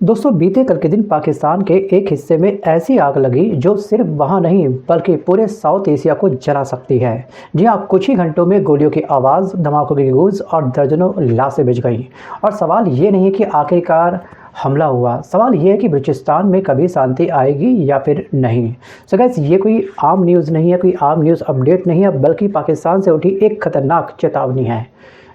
दोस्तों बीते कल के दिन पाकिस्तान के एक हिस्से में ऐसी आग लगी जो सिर्फ वहां नहीं बल्कि पूरे साउथ एशिया को जला सकती है। जी हाँ, कुछ ही घंटों में गोलियों की आवाज़, धमाकों की गूंज और दर्जनों लाशें बिछ गईं। और सवाल ये नहीं है कि आखिरकार हमला हुआ, सवाल ये है कि बलूचिस्तान में कभी शांति आएगी या फिर नहीं। सो गाइस, ये कोई आम न्यूज़ नहीं है, कोई आम न्यूज़ अपडेट नहीं है, बल्कि पाकिस्तान से उठी एक खतरनाक चेतावनी है।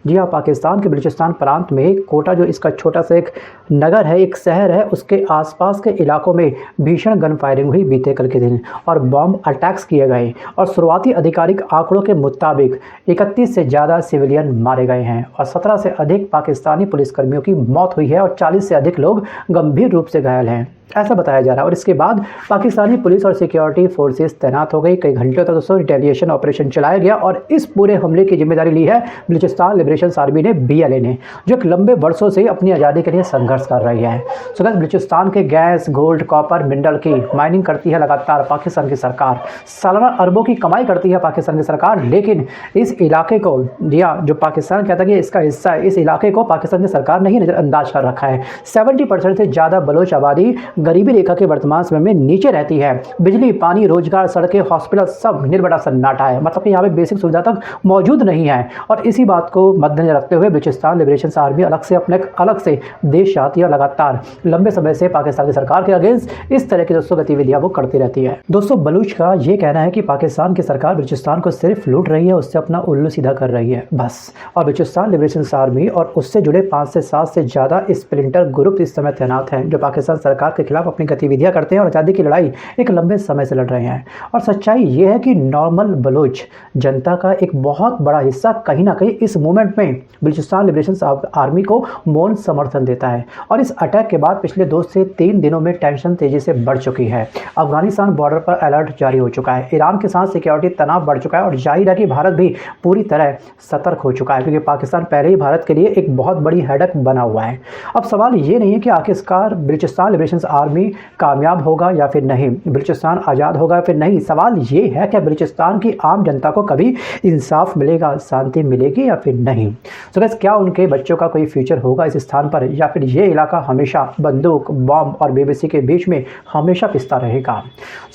जी हाँ, पाकिस्तान के बलूचिस्तान प्रांत में कोटा, जो इसका छोटा सा एक नगर है, एक शहर है, उसके आसपास के इलाकों में भीषण गन फायरिंग हुई बीते कल के दिन और बॉम्ब अटैक्स किए गए। और शुरुआती आधिकारिक आंकड़ों के मुताबिक 31 से ज़्यादा सिविलियन मारे गए हैं और 17 से अधिक पाकिस्तानी पुलिसकर्मियों की मौत हुई है और 40 से अधिक लोग गंभीर रूप से घायल हैं, ऐसा बताया जा रहा है। और इसके बाद पाकिस्तानी पुलिस और सिक्योरिटी फोर्सेस तैनात हो गई। कई घंटों तक दोस्तों रिटेलिएशन ऑपरेशन चलाया गया और इस पूरे हमले की जिम्मेदारी ली है बलूचिस्तान लिबरेशन आर्मी ने, BLA ने, जो एक लंबे वर्षों से अपनी आज़ादी के लिए संघर्ष कर रही है। सो गाइस, बलूचिस्तान के गैस, गोल्ड, कॉपर, मिनरल की माइनिंग करती है लगातार पाकिस्तान की सरकार। सालाना अरबों की कमाई करती है पाकिस्तान की सरकार, लेकिन इस इलाके को दिया, जो पाकिस्तान कहता है कि इसका हिस्सा है, इस इलाके को पाकिस्तान की सरकार ने ही नज़रअंदाज कर रखा है। 70% से ज़्यादा बलोच आबादी गरीबी रेखा के वर्तमान समय में नीचे रहती है। बिजली, पानी, रोजगार, सड़कें, हॉस्पिटल सब निर्बड़ा सन्नाटा है, मतलब कि यहाँ पे बेसिक सुविधा तक मौजूद नहीं है। और इसी बात को मद्देनजर रखते हुए बलूचिस्तान लिबरेशन आर्मी अलग से देश चाहती है, लगातार लंबे समय से पाकिस्तान की सरकार के अगेंस्ट इस तरह की दोस्तों गतिविधियां वो करती रहती है। दोस्तों बलूच का ये कहना है कि पाकिस्तान की सरकार बलूचिस्तान को सिर्फ लूट रही है, उससे अपना उल्लू सीधा कर रही है बस। और बलूचिस्तान लिबरेशन आर्मी और उससे जुड़े 5 से 7 से ज़्यादा स्प्लिंटर ग्रुप इस समय तैनात हैं, जो पाकिस्तान सरकार के खिलाफ अपनी गतिविधियां करते हैं और आज़ादी की लड़ाई एक लंबे समय से लड़ रहे हैं। और सच्चाई ये है कि नॉर्मल बलूच जनता का एक बहुत बड़ा हिस्सा कहीं ना कहीं इस मूवमेंट में बलूचिस्तान लिबरेशन आर्मी को मौन समर्थन देता है। और इस अटैक के बाद पिछले 2 से 3 दिनों में टेंशन तेजी से बढ़ चुकी है। अफगानिस्तान बॉर्डर पर अलर्ट जारी हो चुका है, ईरान के साथ सिक्योरिटी तनाव बढ़ चुका है और जाहिर है कि भारत भी पूरी तरह सतर्क हो चुका है, क्योंकि पाकिस्तान पहले ही भारत के लिए एक बहुत बड़ी हेडक बना हुआ है। अब सवाल ये नहीं है कि आखिरकार बलूचिस्तान लिबरेशन आर्मी कामयाब होगा या फिर नहीं, बलूचिस्तान आज़ाद होगा या फिर नहीं। सवाल ये है कि बलूचिस्तान की आम जनता को कभी इंसाफ मिलेगा, शांति मिलेगी या फिर नहीं। तो गाइस, क्या उनके बच्चों का कोई फ्यूचर होगा इस स्थान पर, या फिर ये इलाका हमेशा बंदूक, बॉम्ब और बेबसी के बीच में हमेशा पिसता रहेगा।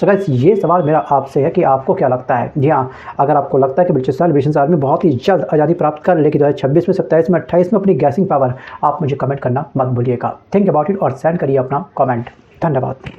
तो गाइस, ये सवाल मेरा आपसे है कि आपको क्या लगता है। जी हाँ, अगर आपको लगता है कि बलूचिस्तान लिबरेशन आर्मी बहुत ही जल्द आज़ादी प्राप्त कर लेगी 2026 में, 27 में, 28 में अपनी गैसिंग पावर, आप मुझे कमेंट करना मत भूलिएगा। थिंक अबाउट इट और सेंड करिए अपना कमेंट। धन्यवाद।